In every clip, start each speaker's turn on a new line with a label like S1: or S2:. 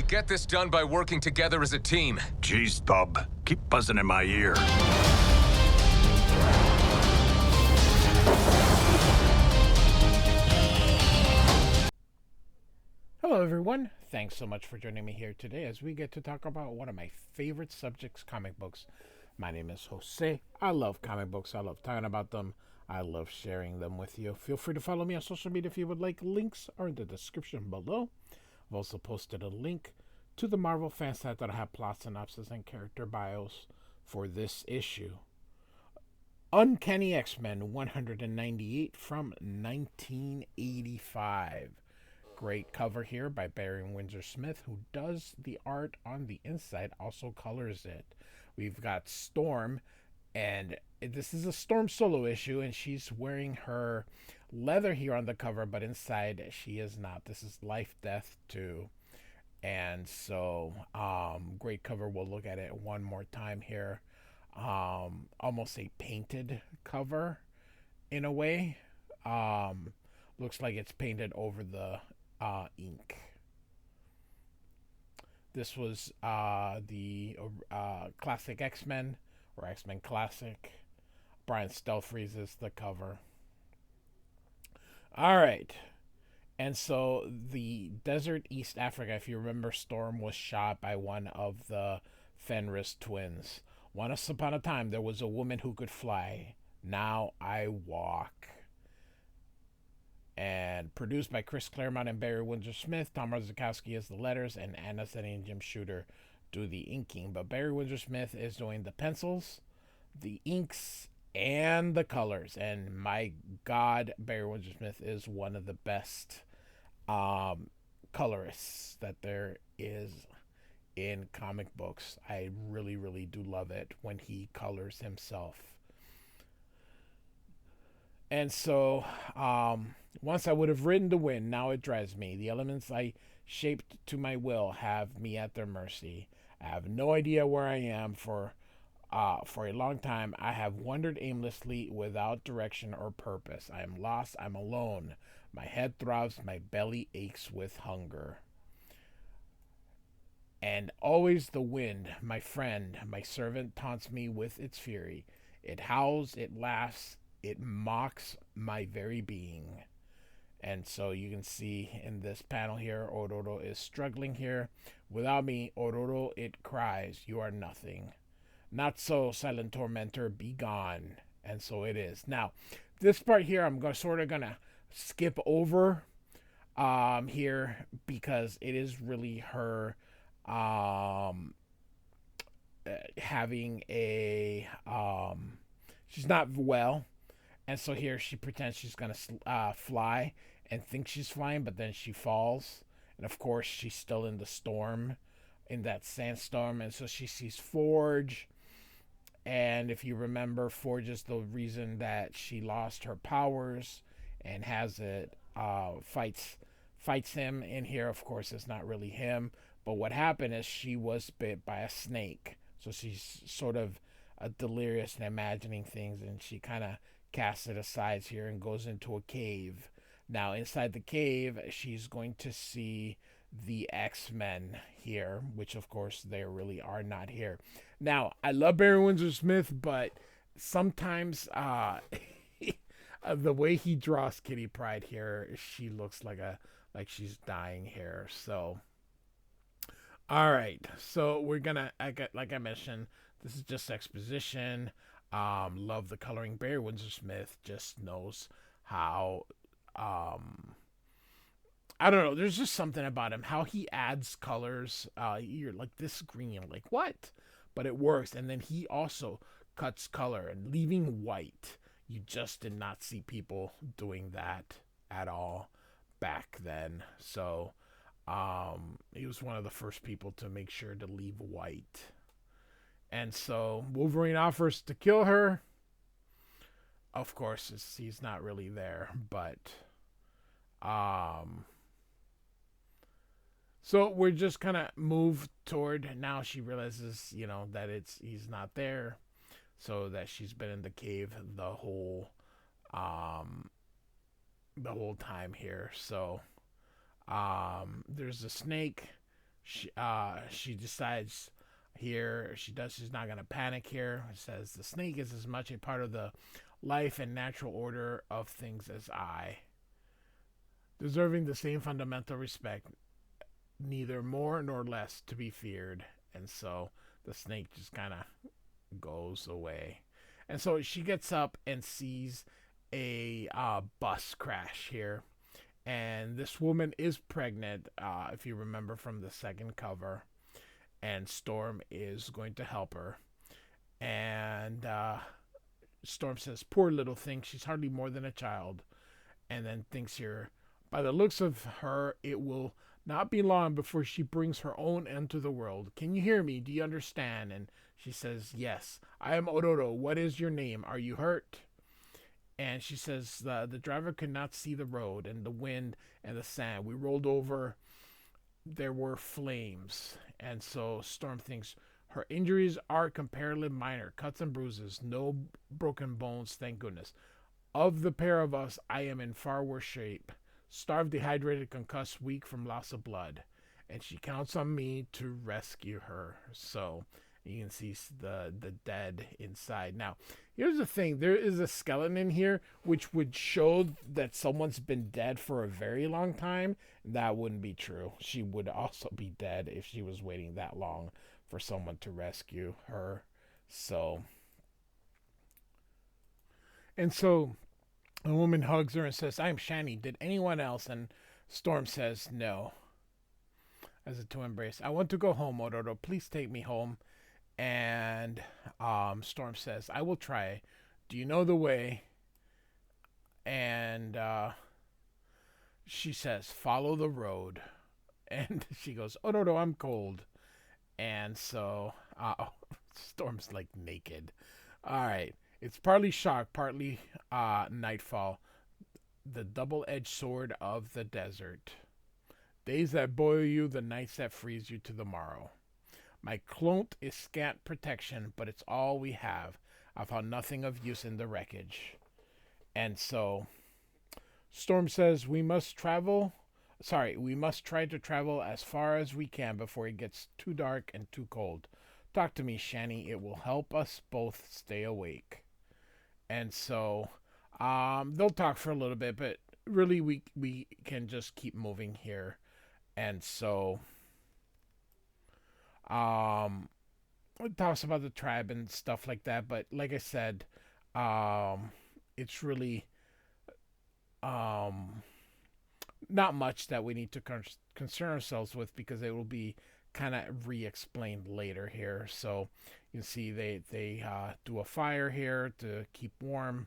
S1: Get this done by working together as a team.
S2: Jeez, bub. Keep buzzing in my ear.
S3: Hello everyone, thanks so much for joining me here today as we get to talk about one of my favorite subjects, comic books. My name is Jose. I love comic books. I love talking about them. I love sharing them with you. Feel free to follow me on social media if you would like. Links are in the description below. I've also posted a link to the Marvel fan site that I have plot synopsis and character bios for this issue. Uncanny X-Men 198 from 1985. Great cover here by Barry Windsor Smith, who does the art on the inside, also colors it. We've got Storm, and this is a Storm solo issue, and she's wearing her leather here on the cover, but inside she is not. This is Lifedeath 2. And so, great cover. We'll look at it one more time here. Almost a painted cover in a way. Looks like it's painted over the ink. This was the classic X-Men, or X-Men Classic. Brian Stelfreeze is the cover. Alright. And so the Desert East Africa, if you remember, Storm was shot by one of the Fenris twins. Once upon a time, there was a woman who could fly. Now I walk. And produced by Chris Claremont and Barry Windsor Smith. Tom Rozakowski is the letters, and Anna Seni and Jim Shooter do the inking. But Barry Windsor Smith is doing the pencils, the inks, and the colors. And my God, Barry Windsor Smith is one of the best colorists that there is in comic books. I really, really do love it when he colors himself. And so, once I would have ridden the wind, now it drives me. The elements I shaped to my will have me at their mercy. I have no idea where I am. For a long time, I have wandered aimlessly without direction or purpose. I am lost. I'm alone. My head throbs. My belly aches with hunger. And always the wind, my friend, my servant, taunts me with its fury. It howls. It laughs. It mocks my very being. And so you can see in this panel here, Ororo is struggling here. Without me, Ororo, it cries, you are nothing. Not so, silent tormentor, be gone. And so it is. Now, this part here, I'm gonna skip over here because it is really her having a she's not well. And so here she pretends she's going to fly and thinks she's flying, but then she falls. And of course, she's still in the storm, in that sandstorm. And so she sees Forge. And if you remember, Forge is the reason that she lost her powers and has it, fights him in here. Of course, it's not really him. But what happened is she was bit by a snake. So she's sort of delirious and imagining things, and she kind of casts it aside here and goes into a cave. Now, inside the cave, she's going to see the X-Men here, which, of course, they really are not here. Now, I love Barry Windsor Smith, but sometimes the way he draws Kitty Pryde here, she looks like she's dying here. So, all right. So we're gonna, like I mentioned, this is just exposition. Love the coloring. Barry Windsor Smith just knows how, I don't know, there's just something about him, how he adds colors. You're like, this green, you're like, what? But it works. And then he also cuts color and leaving white. You just did not see people doing that at all back then. So, he was one of the first people to make sure to leave white. And so Wolverine offers to kill her. Of course, he's not really there, but so we're just kind of moved toward, now she realizes, that he's not there, so that she's been in the cave the whole time here. So there's a snake. she decides here she's not gonna panic here. It says the snake is as much a part of the life and natural order of things as I, deserving the same fundamental respect, neither more nor less to be feared. And so the snake just kind of goes away. And so she gets up and sees a bus crash here. And this woman is pregnant, if you remember from the second cover. And Storm is going to help her. And Storm says, poor little thing, she's hardly more than a child. And then thinks here, by the looks of her, it will not be long before she brings her own end to the world. Can you hear me? Do you understand? And she says, yes. I am Ororo. What is your name? Are you hurt? And she says, the driver could not see the road and the wind and the sand. We rolled over. There were flames. And so Storm thinks her injuries are comparatively minor. Cuts and bruises. No broken bones, thank goodness. Of the pair of us, I am in far worse shape. Starved, dehydrated, concussed, weak from loss of blood. And she counts on me to rescue her. So you can see the dead inside. Now, here's the thing. There is a skeleton in here which would show that someone's been dead for a very long time. That wouldn't be true. She would also be dead if she was waiting that long for someone to rescue her. So, and so a woman hugs her and says, I'm Shani. Did anyone else? And Storm says, no. As a two embrace. I want to go home, Ororo. Please take me home. And Storm says, I will try. Do you know the way? And she says, follow the road. And she goes, Ororo, I'm cold. And so Storm's like naked. All right. It's partly shock, partly nightfall. The double-edged sword of the desert. Days that boil you, the nights that freeze you to the morrow. My cloak is scant protection, but it's all we have. I found nothing of use in the wreckage. And so Storm says we must try to travel as far as we can before it gets too dark and too cold. Talk to me, Shani. It will help us both stay awake. And so they'll talk for a little bit, but really we can just keep moving here. And so it talks about the tribe and stuff like that, but like I said, it's really not much that we need to concern ourselves with, because it will be kind of re-explained later here. So you can see they do a fire here to keep warm,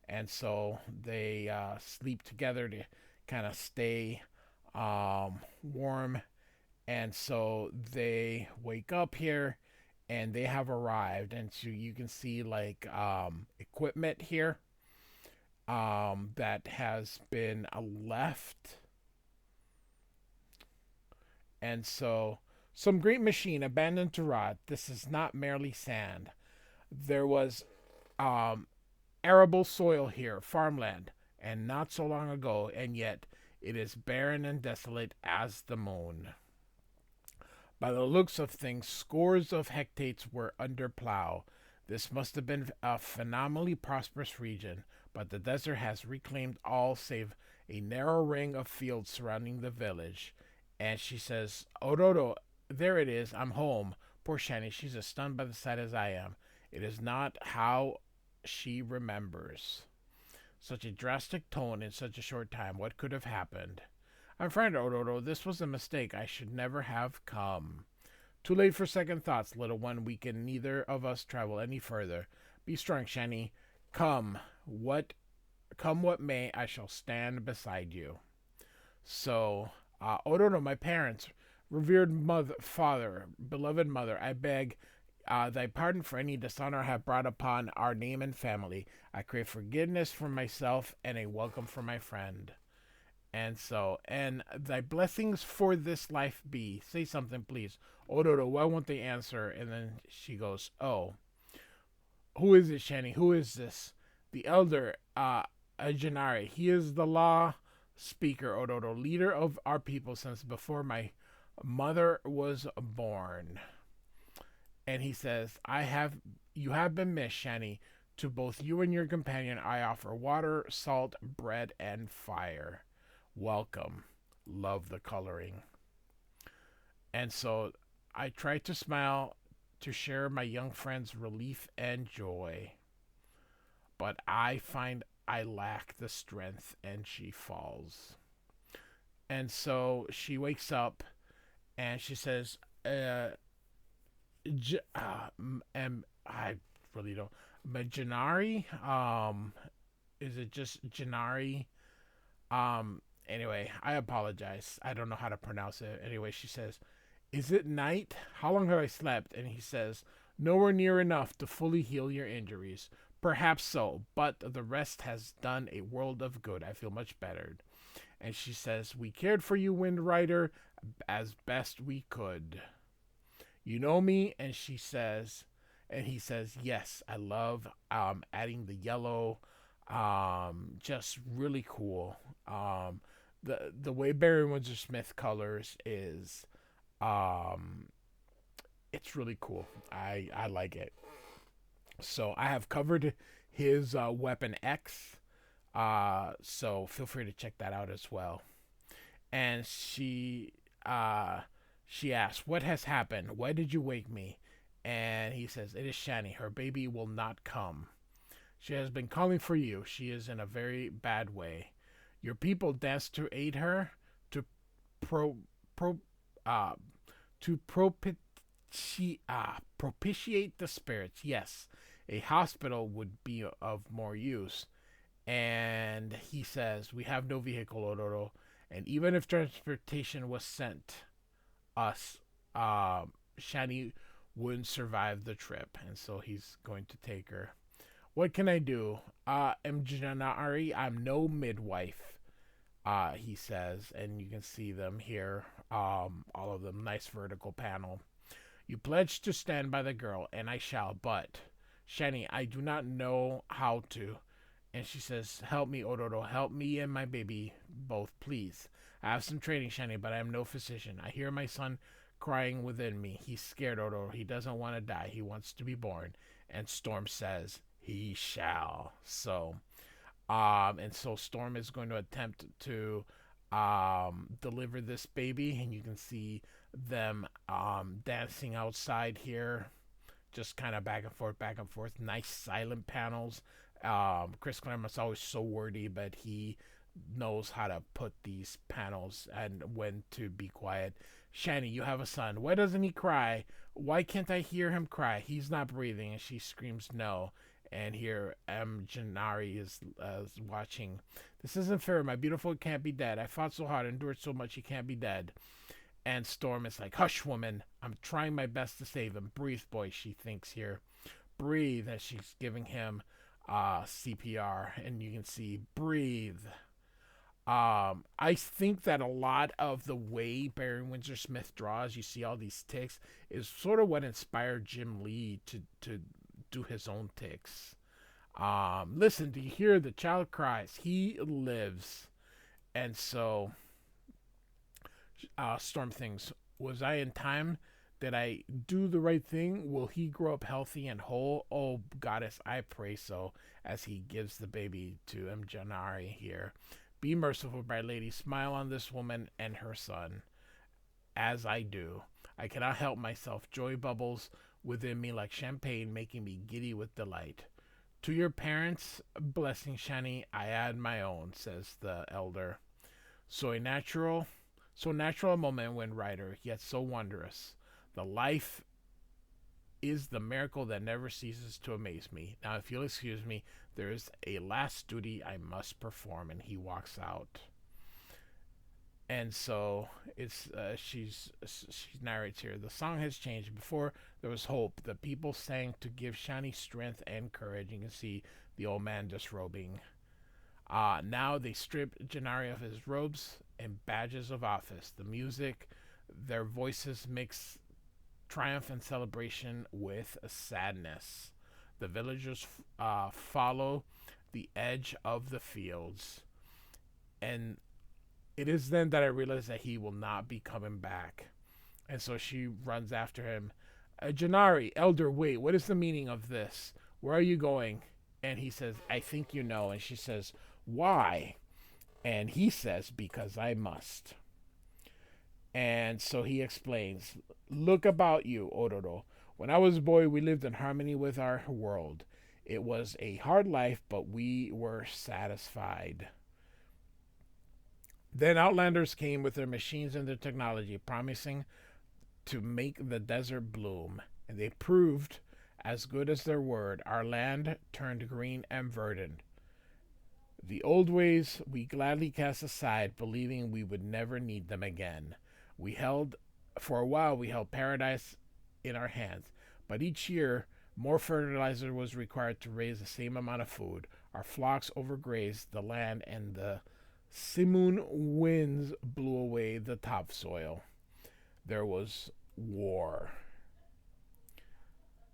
S3: and so they sleep together to kind of stay warm. And so they wake up here and they have arrived, and so you can see like equipment here that has been left. And so some great machine abandoned to rot. This is not merely sand. There was arable soil here, farmland, and not so long ago, and yet it is barren and desolate as the moon. By the looks of things, scores of hectares were under plow. This must have been a phenomenally prosperous region, but the desert has reclaimed all save a narrow ring of fields surrounding the village. And she says, Ororo, there it is, I'm home. Poor Shani, she's as stunned by the sight as I am. It is not how she remembers. Such a drastic tone in such a short time. What could have happened? I'm friend Ororo, this was a mistake. I should never have come. Too late for second thoughts, little one. We can neither of us travel any further. Be strong, Shani. Come what may, I shall stand beside you. So, Ororo, my parents, revered father, beloved mother, I beg thy pardon for any dishonor I have brought upon our name and family. I crave forgiveness for myself and a welcome for my friend. And so, and thy blessings for this life be. Say something, please. Ororo, why won't they answer? And then she goes, oh, who is it, Shani? Who is this? The elder, Janari. He is the law speaker, Ororo, leader of our people since before my Mother was born. And he says, you have been missed, Shani. To both you and your companion, I offer water, salt, bread, and fire. Welcome. Love the coloring. And so I try to smile to share my young friend's relief and joy. But I find I lack the strength and she falls. And so she wakes up and she says, and I really don't. But Janari, is it just Janari? Anyway, I apologize. I don't know how to pronounce it. Anyway, she says, "Is it night? How long have I slept?" And he says, "Nowhere near enough to fully heal your injuries. Perhaps so, but the rest has done a world of good. I feel much better." And she says, "We cared for you, Wind Rider, as best we could. You know me?" And she says, and he says, "Yes, I love adding the yellow. Just really cool. The way Barry Windsor Smith colors is it's really cool. I like it. So I have covered his Weapon X. So feel free to check that out as well. And she asks, "What has happened? Why did you wake me?" And he says, "It is Shani. Her baby will not come. She has been calling for you. She is in a very bad way. Your people danced to aid her, to pro, pro uh to propitiate the spirits. Yes, a hospital would be of more use." And he says, "We have no vehicle, Ororo, and even if transportation was sent us, Shani wouldn't survive the trip." And so he's going to take her. "What can I do? Mjanari, I'm no midwife," he says, and you can see them here, all of them, nice vertical panel. "You pledged to stand by the girl, and I shall, but, Shani, I do not know how to." And she says, "Help me, Ororo, help me and my baby both, please. I have some training, Shani, but I am no physician. I hear my son crying within me. He's scared, Ororo. He doesn't want to die. He wants to be born." And Storm says, "He shall." And so Storm is going to attempt to deliver this baby, and you can see them dancing outside here, just kind of back and forth, back and forth. Nice silent panels. Chris Claremont's always so wordy, but he knows how to put these panels and when to be quiet. "Shani, you have a son. Why doesn't he cry? Why can't I hear him cry? He's not breathing." And she screams, "No." And here Janari is watching. "This isn't fair. My beautiful can't be dead. I fought so hard, endured so much. He can't be dead." And Storm is like, "Hush, woman. I'm trying my best to save him. Breathe, boy," she thinks here. "Breathe," as she's giving him CPR. And you can see, "Breathe." I think that a lot of the way Barry Windsor Smith draws, you see all these ticks, is sort of what inspired Jim Lee to do his own ticks. "Listen, do you hear the child cries? He lives." And so Storm thinks, "Was I in time? Did I do the right thing? Will he grow up healthy and whole? Oh, goddess, I pray so," as he gives the baby to Mjanari here. "Be merciful, bright lady. Smile on this woman and her son, as I do. I cannot help myself. Joy bubbles within me like champagne, making me giddy with delight. To your parents' blessing, Shani, I add my own," says the elder. So natural a moment, Wind Rider, yet so wondrous. The life is the miracle that never ceases to amaze me. Now, if you'll excuse me, there is a last duty I must perform," and he walks out. And so it's she narrates here. "The song has changed. Before there was hope, the people sang to give Shani strength and courage." You can see the old man disrobing. Now they strip Janari of his robes and badges of office. The music, their voices mix triumph and celebration with sadness. The villagers follow the edge of the fields. And it is then that I realize that he will not be coming back. And so she runs after him. Janari, elder, wait, what is the meaning of this? Where are you going? And he says, I think you know. And she says, why? And he says, because I must. And so he explains, look about you, Ororo. When I was a boy, we lived in harmony with our world. It was a hard life, but we were satisfied. Then Outlanders came with their machines and their technology, promising to make the desert bloom. And they proved as good as their word. Our land turned green and verdant. The old ways we gladly cast aside, believing we would never need them again. For a while, we held paradise in our hands. But each year, more fertilizer was required to raise the same amount of food. Our flocks overgrazed the land, and the simoon winds blew away the topsoil. There was war.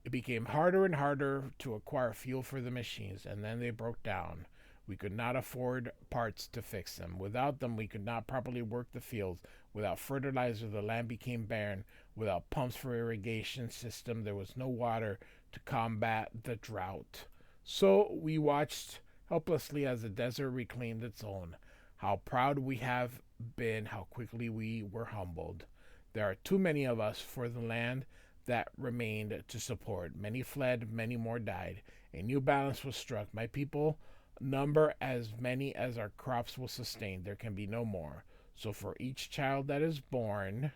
S3: It became harder and harder to acquire fuel for the machines, and then they broke down. We could not afford parts to fix them. Without them, we could not properly work the fields. Without fertilizer, the land became barren. Without pumps for irrigation system, there was no water to combat the drought. So we watched helplessly as the desert reclaimed its own. How proud we have been, how quickly we were humbled. There are too many of us for the land that remained to support. Many fled, many more died. A new balance was struck. My people number as many as our crops will sustain. There can be no more. So for each child that is born,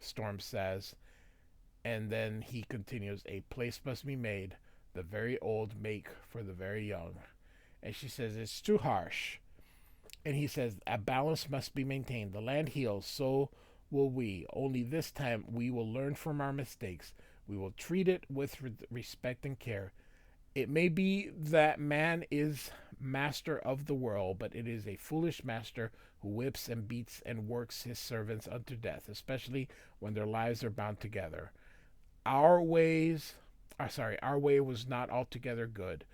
S3: Storm says, and then he continues, a place must be made. The very old make for the very young. And she says, it's too harsh. And he says, a balance must be maintained. The land heals, so will we. Only this time we will learn from our mistakes. We will treat it with respect and care. It may be that man is master of the world, but it is a foolish master who whips and beats and works his servants unto death, especially when their lives are bound together. Our way was not altogether good.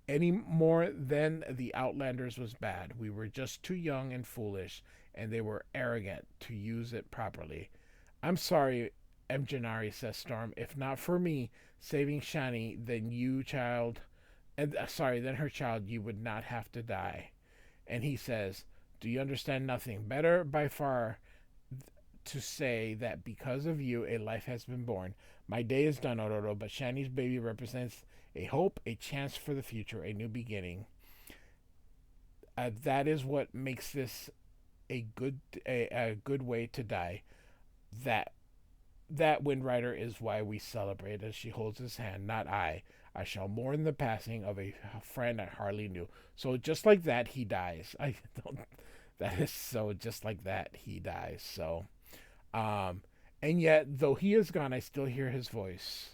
S3: Any more than the Outlanders was bad. We were just too young and foolish, and they were arrogant to use it properly. I'm sorry, Janari, says Storm. If not for me saving Shani, then then her child, you would not have to die. And he says, do you understand nothing? Better by far to say that because of you, a life has been born. My day is done, Ororo, but Shani's baby represents a hope, a chance for the future, a new beginning. That is what makes this a good way to die. That Wind Rider is why we celebrate as she holds his hand, not I. I shall mourn the passing of a friend I hardly knew. So just like that, he dies. That is so just like that, he dies. So, and yet, though he is gone, I still hear his voice.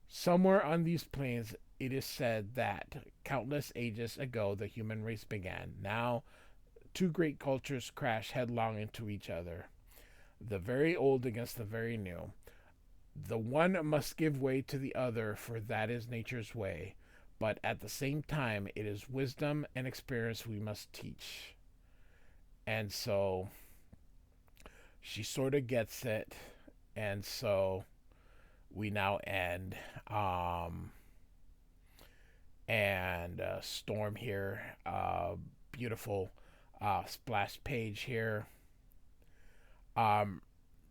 S3: Somewhere on these plains, it is said that countless ages ago, the human race began. Now, two great cultures crash headlong into each other. The very old against the very new. The one must give way to the other, for that is nature's way. But at the same time, it is wisdom and experience we must teach. And so she sort of gets it. And so we now end. Storm here. Beautiful splash page here.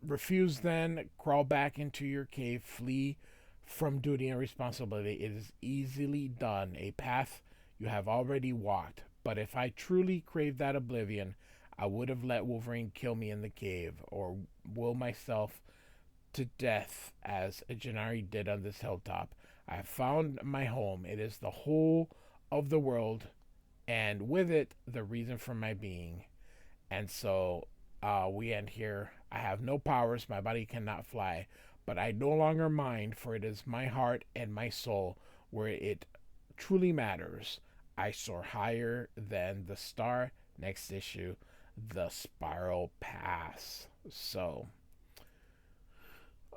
S3: Refuse then, crawl back into your cave, flee from duty and responsibility. It is easily done, a path you have already walked. But if I truly craved that oblivion, I would have let Wolverine kill me in the cave, or will myself to death as Janari did on this hilltop. I have found my home. It is the whole of the world, and with it, the reason for my being. And so we end here. I have no powers, my body cannot fly, but I no longer mind, for it is my heart and my soul where it truly matters. I soar higher than the star. Next issue, The Spiral Pass. So,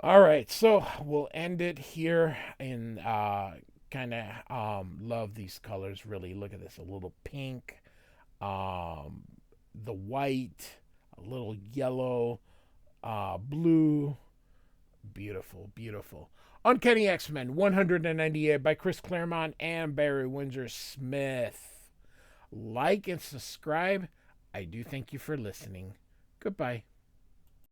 S3: all right, so we'll end it here in kind of love these colors, really. Look at this, a little pink, the white, a little yellow, blue. Beautiful, beautiful. Uncanny X-Men 198 by Chris Claremont and Barry Windsor Smith. Like and subscribe. I do thank you for listening. Goodbye.